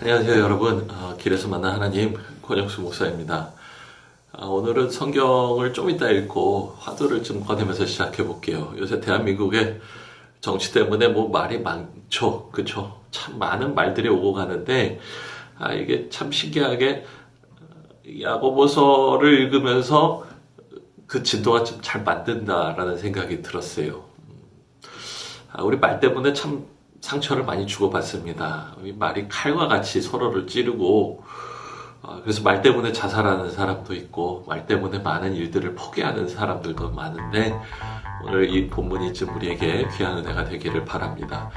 안녕하세요 여러분. 길에서 만난 하나님 권영수 목사입니다. 오늘은 성경을 좀 이따 읽고 화두를 좀 꺼내면서 시작해 볼게요. 요새 대한민국의 정치 때문에 뭐 말이 많죠. 그쵸? 참 많은 말들이 오고 가는데 이게 참 신기하게 야고보서를 읽으면서 그 진도가 좀 잘 맞는다라는 생각이 들었어요. 우리 말 때문에 참 상처를 많이 주고받습니다. 이 말이 칼과 같이 서로를 찌르고, 그래서 말 때문에 자살하는 사람도 있고, 말 때문에 많은 일들을 포기하는 사람들도 많은데, 오늘 이 본문이 좀 우리에게 귀한 은혜가 되기를 바랍니다.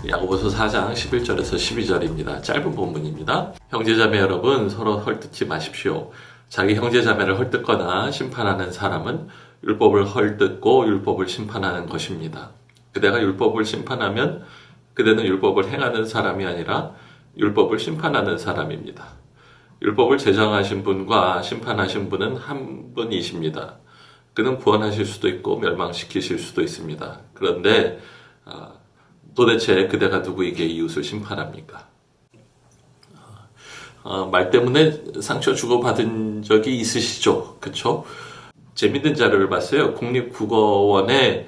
야고보서 4장 11절에서 12절입니다. 짧은 본문입니다. 형제자매 여러분, 서로 헐뜯지 마십시오. 자기 형제자매를 헐뜯거나 심판하는 사람은 율법을 헐뜯고 율법을 심판하는 것입니다. 그대가 율법을 심판하면 그대는 율법을 행하는 사람이 아니라 율법을 심판하는 사람입니다. 율법을 제정하신 분과 심판하신 분은 한 분이십니다. 그는 구원하실 수도 있고 멸망시키실 수도 있습니다. 그런데 도대체 그대가 누구에게 이웃을 심판합니까? 말 때문에 상처 주고받은 적이 있으시죠? 그쵸? 재밌는 자료를 봤어요. 국립국어원에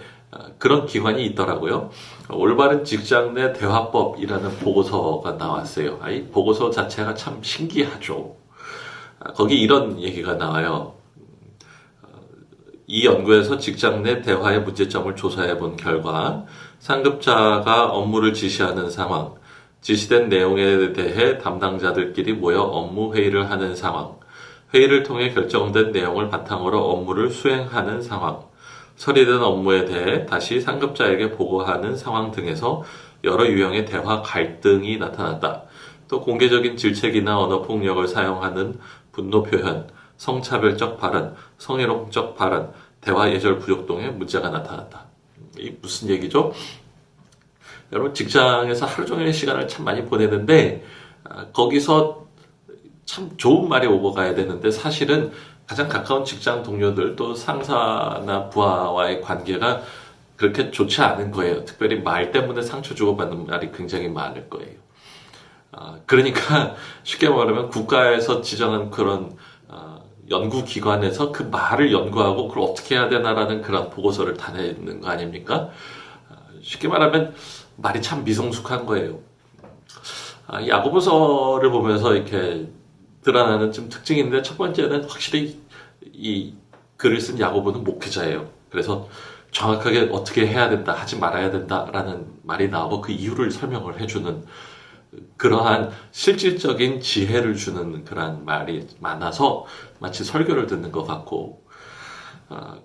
그런 기관이 있더라고요. 올바른 직장 내 대화법이라는 보고서가 나왔어요. 이 보고서 자체가 참 신기하죠. 거기 이런 얘기가 나와요. 이 연구에서 직장 내 대화의 문제점을 조사해 본 결과 상급자가 업무를 지시하는 상황, 지시된 내용에 대해 담당자들끼리 모여 업무 회의를 하는 상황, 회의를 통해 결정된 내용을 바탕으로 업무를 수행하는 상황, 처리된 업무에 대해 다시 상급자에게 보고하는 상황 등에서 여러 유형의 대화 갈등이 나타났다. 또 공개적인 질책이나 언어폭력을 사용하는 분노 표현, 성차별적 발언, 성희롱적 발언, 대화 예절 부족 등의 문제가 나타났다. 이게 무슨 얘기죠? 여러분 직장에서 하루 종일 시간을 참 많이 보내는데 거기서 참 좋은 말이 오고 가야 되는데 사실은 가장 가까운 직장 동료들 또 상사나 부하와의 관계가 그렇게 좋지 않은 거예요. 특별히 말 때문에 상처 주고받는 말이 굉장히 많을 거예요. 그러니까 쉽게 말하면 국가에서 지정한 그런 연구기관에서 그 말을 연구하고 그걸 어떻게 해야 되나라는 그런 보고서를 다 내는 거 아닙니까? 쉽게 말하면 말이 참 미성숙한 거예요. 야고보서를 보면서 이렇게 드러나는 좀 특징이 있는데 첫 번째는 확실히 이 글을 쓴 야고보는 목회자예요. 그래서 정확하게 어떻게 해야 된다, 하지 말아야 된다라는 말이 나오고 그 이유를 설명을 해주는 그러한 실질적인 지혜를 주는 그런 말이 많아서 마치 설교를 듣는 것 같고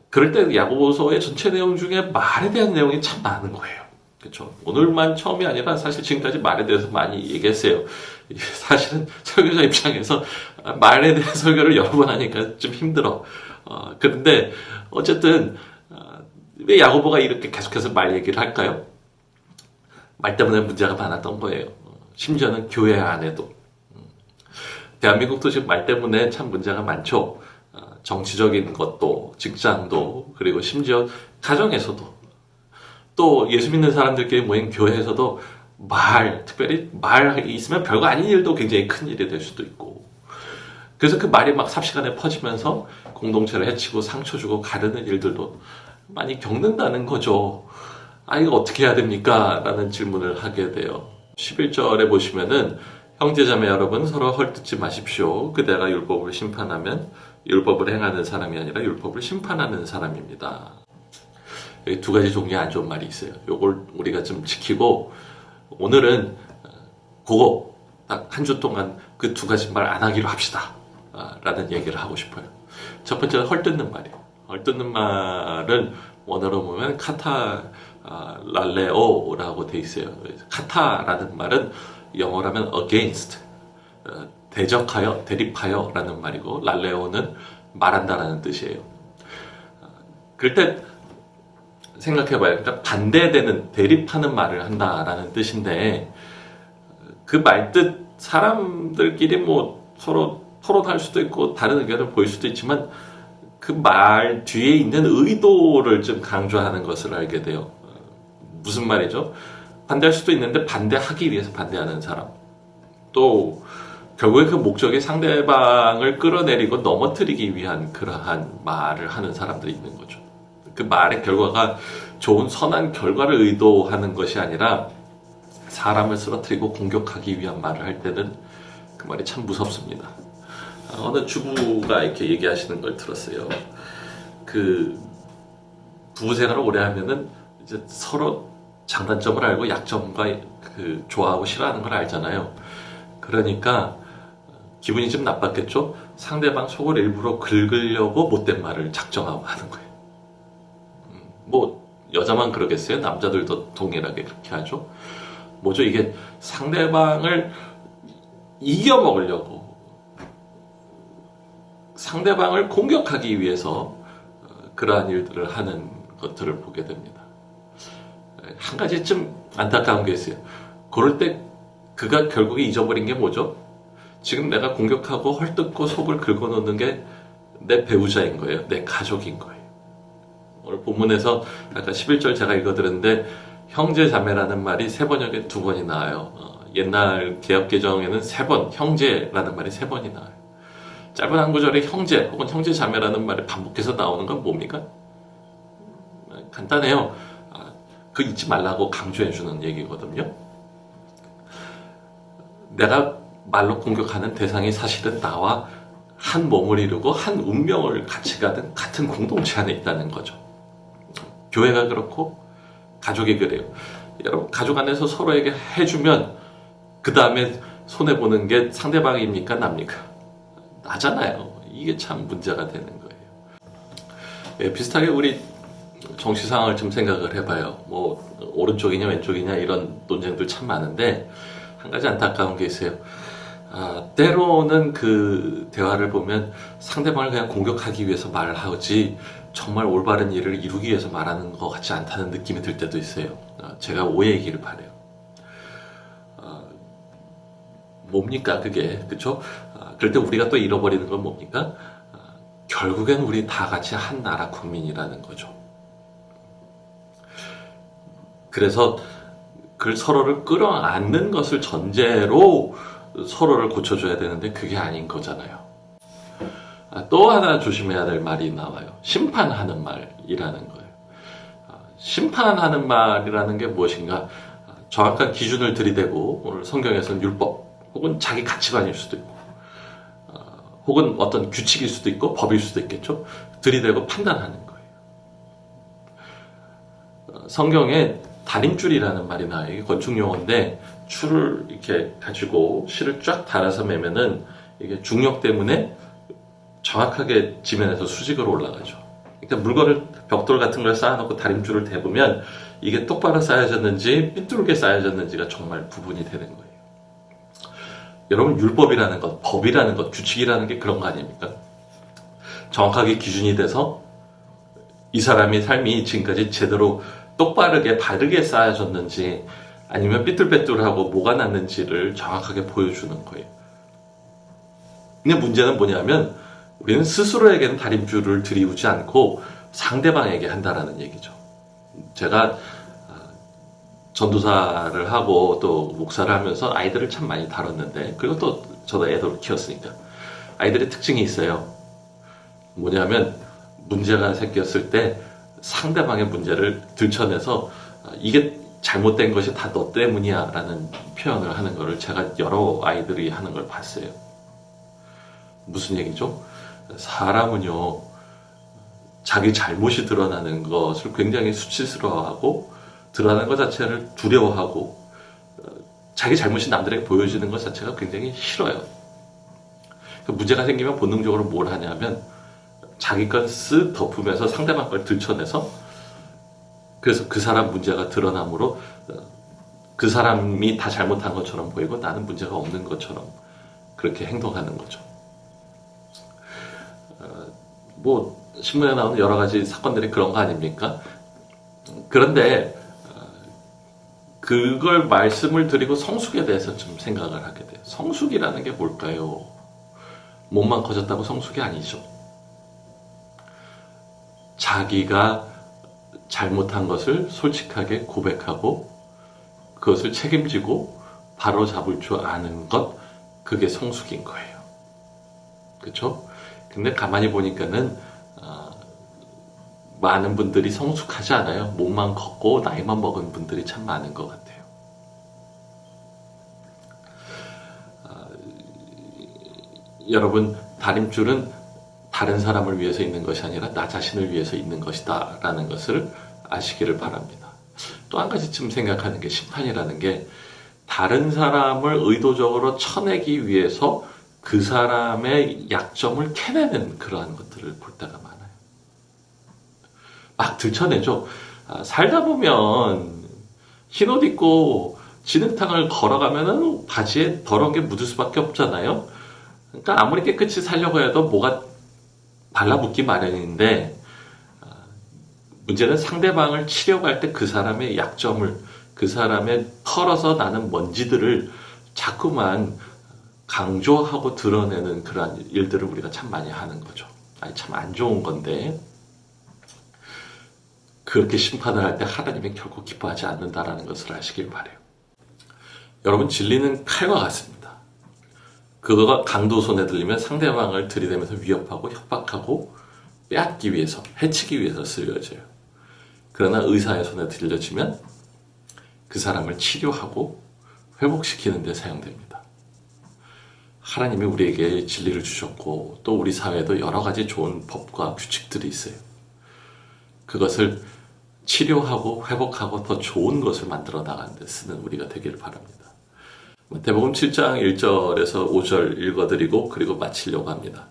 그럴 때 야고보서의 전체 내용 중에 말에 대한 내용이 참 많은 거예요. 그렇죠. 오늘만 처음이 아니라 사실 지금까지 말에 대해서 많이 얘기했어요. 사실은 설교자 입장에서 말에 대한 설교를 여러 번 하니까 좀 힘들어. 그런데 어쨌든 왜 야고보가 이렇게 계속해서 말 얘기를 할까요? 말 때문에 문제가 많았던 거예요. 심지어는 교회 안에도. 대한민국도 지금 말 때문에 참 문제가 많죠. 정치적인 것도, 직장도, 그리고 심지어 가정에서도. 또 예수 믿는 사람들끼리 모인 교회에서도 특별히 말 있으면 별거 아닌 일도 굉장히 큰 일이 될 수도 있고. 그래서 그 말이 막 삽시간에 퍼지면서 공동체를 해치고 상처 주고 가르는 일들도 많이 겪는다는 거죠. 이거 어떻게 해야 됩니까? 라는 질문을 하게 돼요. 11절에 보시면은 형제자매 여러분 서로 헐뜯지 마십시오. 그대가 율법을 심판하면 율법을 행하는 사람이 아니라 율법을 심판하는 사람입니다. 여기 두 가지 종류의 안 좋은 말이 있어요. 요걸 우리가 좀 지키고 오늘은 그거 딱 한 주 동안 그 두 가지 말 안 하기로 합시다. 라는 얘기를 하고 싶어요. 첫 번째는 헐뜯는 말이에요. 헐뜯는 말은 원어로 보면 랄레오라고 돼 있어요. 카타라는 말은 영어라면 against, 대적하여, 대립하여 라는 말이고 랄레오는 말한다라는 뜻이에요. 그럴 때 생각해봐요. 그러니까 반대되는, 대립하는 말을 한다라는 뜻인데 그 말뜻 사람들끼리 뭐 서로 토론할 수도 있고 다른 의견을 보일 수도 있지만 그 말 뒤에 있는 의도를 좀 강조하는 것을 알게 돼요. 무슨 말이죠? 반대할 수도 있는데 반대하기 위해서 반대하는 사람. 또 결국에 그 목적이 상대방을 끌어내리고 넘어뜨리기 위한 그러한 말을 하는 사람들이 있는 거죠. 그 말의 결과가 좋은 선한 결과를 의도하는 것이 아니라 사람을 쓰러뜨리고 공격하기 위한 말을 할 때는 그 말이 참 무섭습니다. 어느 주부가 이렇게 얘기하시는 걸 들었어요. 그 부부 생활을 오래 하면은 이제 서로 장단점을 알고 약점과 그 좋아하고 싫어하는 걸 알잖아요. 그러니까 기분이 좀 나빴겠죠? 상대방 속을 일부러 긁으려고 못된 말을 작정하고 하는 거예요. 뭐 여자만 그러겠어요? 남자들도 동일하게 그렇게 하죠. 뭐죠? 이게 상대방을 이겨먹으려고, 상대방을 공격하기 위해서 그러한 일들을 하는 것들을 보게 됩니다. 한 가지 좀 안타까운 게 있어요. 그럴 때 그가 결국에 잊어버린 게 뭐죠? 지금 내가 공격하고 헐뜯고 속을 긁어놓는 게 내 배우자인 거예요. 내 가족인 거예요. 오늘 본문에서 아까 11절 제가 읽어드렸는데 형제 자매라는 말이 3번역에 2번이 나와요. 옛날 개역개정에는 3번, 형제라는 말이 3번이 나와요. 짧은 한 구절에 형제 혹은 형제 자매라는 말이 반복해서 나오는 건 뭡니까? 간단해요. 그 잊지 말라고 강조해주는 얘기거든요. 내가 말로 공격하는 대상이 사실은 나와 한 몸을 이루고 한 운명을 같이 가는 같은 공동체 안에 있다는 거죠. 교회가 그렇고 가족이 그래요. 여러분 가족 안에서 서로에게 해주면 그 다음에 손해보는 게 상대방입니까? 납니까? 나잖아요. 이게 참 문제가 되는 거예요. 예, 비슷하게 우리 정치 상황을 좀 생각을 해봐요. 뭐 오른쪽이냐 왼쪽이냐 이런 논쟁들 참 많은데 한 가지 안타까운 게 있어요. 때로는 그 대화를 보면 상대방을 그냥 공격하기 위해서 말을 하지 정말 올바른 일을 이루기 위해서 말하는 것 같지 않다는 느낌이 들 때도 있어요. 제가 오해이기를 바라요. 뭡니까 그게, 그쵸? 그럴 때 우리가 또 잃어버리는 건 뭡니까? 결국엔 우리 다 같이 한 나라 국민이라는 거죠. 그래서 그 서로를 끌어안는 것을 전제로 서로를 고쳐줘야 되는데 그게 아닌 거잖아요. 또 하나 조심해야 될 말이 나와요. 심판하는 말이라는 거예요. 심판하는 말이라는 게 무엇인가? 정확한 기준을 들이대고 오늘 성경에서는 율법 혹은 자기 가치관일 수도 있고 혹은 어떤 규칙일 수도 있고 법일 수도 있겠죠. 들이대고 판단하는 거예요. 성경에 다림줄이라는 말이 나와요. 이게 건축용어인데 줄을 이렇게 가지고 실을 쫙 달아서 매면은 이게 중력 때문에 정확하게 지면에서 수직으로 올라가죠. 그러니까 물건을 벽돌 같은 걸 쌓아놓고 다림줄을 대보면 이게 똑바로 쌓여졌는지 삐뚤게 쌓여졌는지가 정말 구분이 되는 거예요. 여러분 율법이라는 것, 법이라는 것, 규칙이라는 게 그런 거 아닙니까? 정확하게 기준이 돼서 이 사람의 삶이 지금까지 제대로 똑바르게 바르게 쌓여졌는지 아니면 삐뚤빼뚤하고 뭐가 났는지를 정확하게 보여주는 거예요. 근데 문제는 뭐냐면 우리는 스스로에게는 다림줄을 들이우지 않고 상대방에게 한다라는 얘기죠. 제가 전도사를 하고 또 목사를 하면서 아이들을 참 많이 다뤘는데 그리고 또 저도 애들을 키웠으니까 아이들의 특징이 있어요. 뭐냐면 문제가 생겼을 때 상대방의 문제를 들춰내서 이게 잘못된 것이 다 너 때문이야 라는 표현을 하는 거를 제가 여러 아이들이 하는 걸 봤어요. 무슨 얘기죠? 사람은요 자기 잘못이 드러나는 것을 굉장히 수치스러워하고 드러나는 것 자체를 두려워하고 자기 잘못이 남들에게 보여지는 것 자체가 굉장히 싫어요. 문제가 생기면 본능적으로 뭘 하냐면 자기 건 쓱 덮으면서 상대방 걸 들춰내서 그래서 그 사람 문제가 드러나므로 그 사람이 다 잘못한 것처럼 보이고 나는 문제가 없는 것처럼 그렇게 행동하는 거죠. 뭐 신문에 나오는 여러 가지 사건들이 그런 거 아닙니까? 그런데 그걸 말씀을 드리고 성숙에 대해서 좀 생각을 하게 돼요. 성숙이라는 게 뭘까요? 몸만 커졌다고 성숙이 아니죠. 자기가 잘못한 것을 솔직하게 고백하고 그것을 책임지고 바로 잡을 줄 아는 것, 그게 성숙인 거예요. 그렇죠? 근데 가만히 보니까는 많은 분들이 성숙하지 않아요. 몸만 걷고 나이만 먹은 분들이 참 많은 것 같아요. 여러분, 다림줄은 다른 사람을 위해서 있는 것이 아니라 나 자신을 위해서 있는 것이다 라는 것을 아시기를 바랍니다. 또 한 가지쯤 생각하는 게, 심판이라는 게 다른 사람을 의도적으로 쳐내기 위해서 그 사람의 약점을 캐내는 그러한 것들을 볼 때가 많아요. 막 들춰내죠. 살다 보면 흰옷 입고 진흙탕을 걸어가면은 바지에 더러운 게 묻을 수밖에 없잖아요. 그러니까 아무리 깨끗이 살려고 해도 뭐가 발라붙기 마련인데, 문제는 상대방을 치려고 할 때 그 사람의 약점을, 그 사람의 털어서 나는 먼지들을 자꾸만 강조하고 드러내는 그러한 일들을 우리가 참 많이 하는 거죠. 아니, 참 안 좋은 건데, 그렇게 심판을 할 때 하나님이 결코 기뻐하지 않는다라는 것을 아시길 바라요. 여러분, 진리는 칼과 같습니다. 그거가 강도 손에 들리면 상대방을 들이대면서 위협하고 협박하고 빼앗기 위해서, 해치기 위해서 쓰여져요. 그러나 의사의 손에 들려지면 그 사람을 치료하고 회복시키는 데 사용됩니다. 하나님이 우리에게 진리를 주셨고 또 우리 사회에도 여러 가지 좋은 법과 규칙들이 있어요. 그것을 치료하고 회복하고 더 좋은 것을 만들어 나가는 데 쓰는 우리가 되기를 바랍니다. 마태복음 7장 1절에서 5절 읽어드리고 그리고 마치려고 합니다.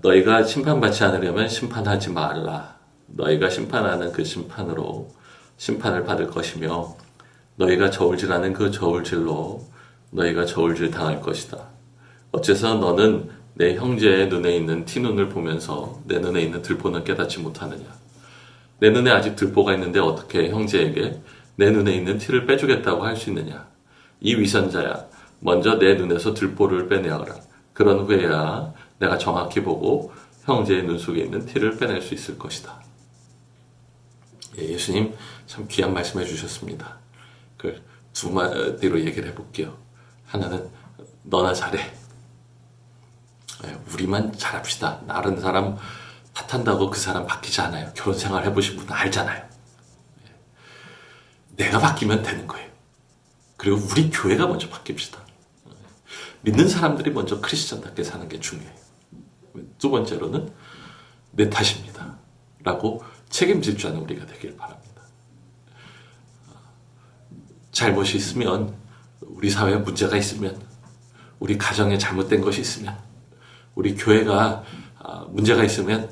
너희가 심판받지 않으려면 심판하지 말라. 너희가 심판하는 그 심판으로 심판을 받을 것이며 너희가 저울질하는 그 저울질로 너희가 저울질 당할 것이다. 어째서 너는 내 형제의 눈에 있는 티눈을 보면서 내 눈에 있는 들보는 깨닫지 못하느냐. 내 눈에 아직 들보가 있는데 어떻게 형제에게 내 눈에 있는 티를 빼주겠다고 할 수 있느냐. 이 위선자야, 먼저 내 눈에서 들보를 빼내어라. 그런 후에야 내가 정확히 보고 형제의 눈 속에 있는 티를 빼낼 수 있을 것이다. 예수님 참 귀한 말씀해 주셨습니다. 그 두 마디로 얘기를 해볼게요. 하나는 너나 잘해. 우리만 잘합시다. 다른 사람 탓한다고 그 사람 바뀌지 않아요. 결혼 생활 해보신 분은 알잖아요. 내가 바뀌면 되는 거예요. 그리고 우리 교회가 먼저 바뀝시다. 믿는 사람들이 먼저 크리스천답게 사는 게 중요해요. 두 번째로는 내 탓입니다. 라고 책임질 줄 아는 우리가 되길 바랍니다. 잘못이 있으면, 우리 사회에 문제가 있으면, 우리 가정에 잘못된 것이 있으면, 우리 교회가 문제가 있으면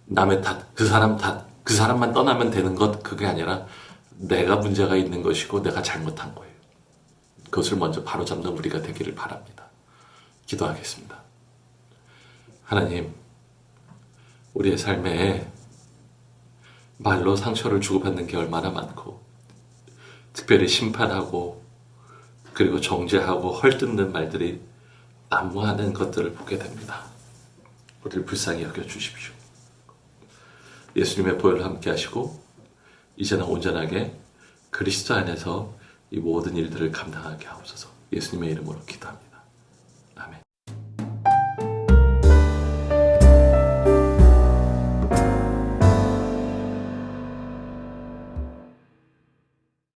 남의 탓, 그 사람 탓, 그 사람만 떠나면 되는 것, 그게 아니라 내가 문제가 있는 것이고 내가 잘못한 거예요. 그것을 먼저 바로잡는 우리가 되기를 바랍니다. 기도하겠습니다. 하나님, 우리의 삶에 말로 상처를 주고받는 게 얼마나 많고, 특별히 심판하고 그리고 정죄하고 헐뜯는 말들이 난무하는 것들을 보게 됩니다. 우리를 불쌍히 여겨주십시오. 예수님의 보혈을 함께 하시고 이제는 온전하게 그리스도 안에서 이 모든 일들을 감당하게 하옵소서. 예수님의 이름으로 기도합니다.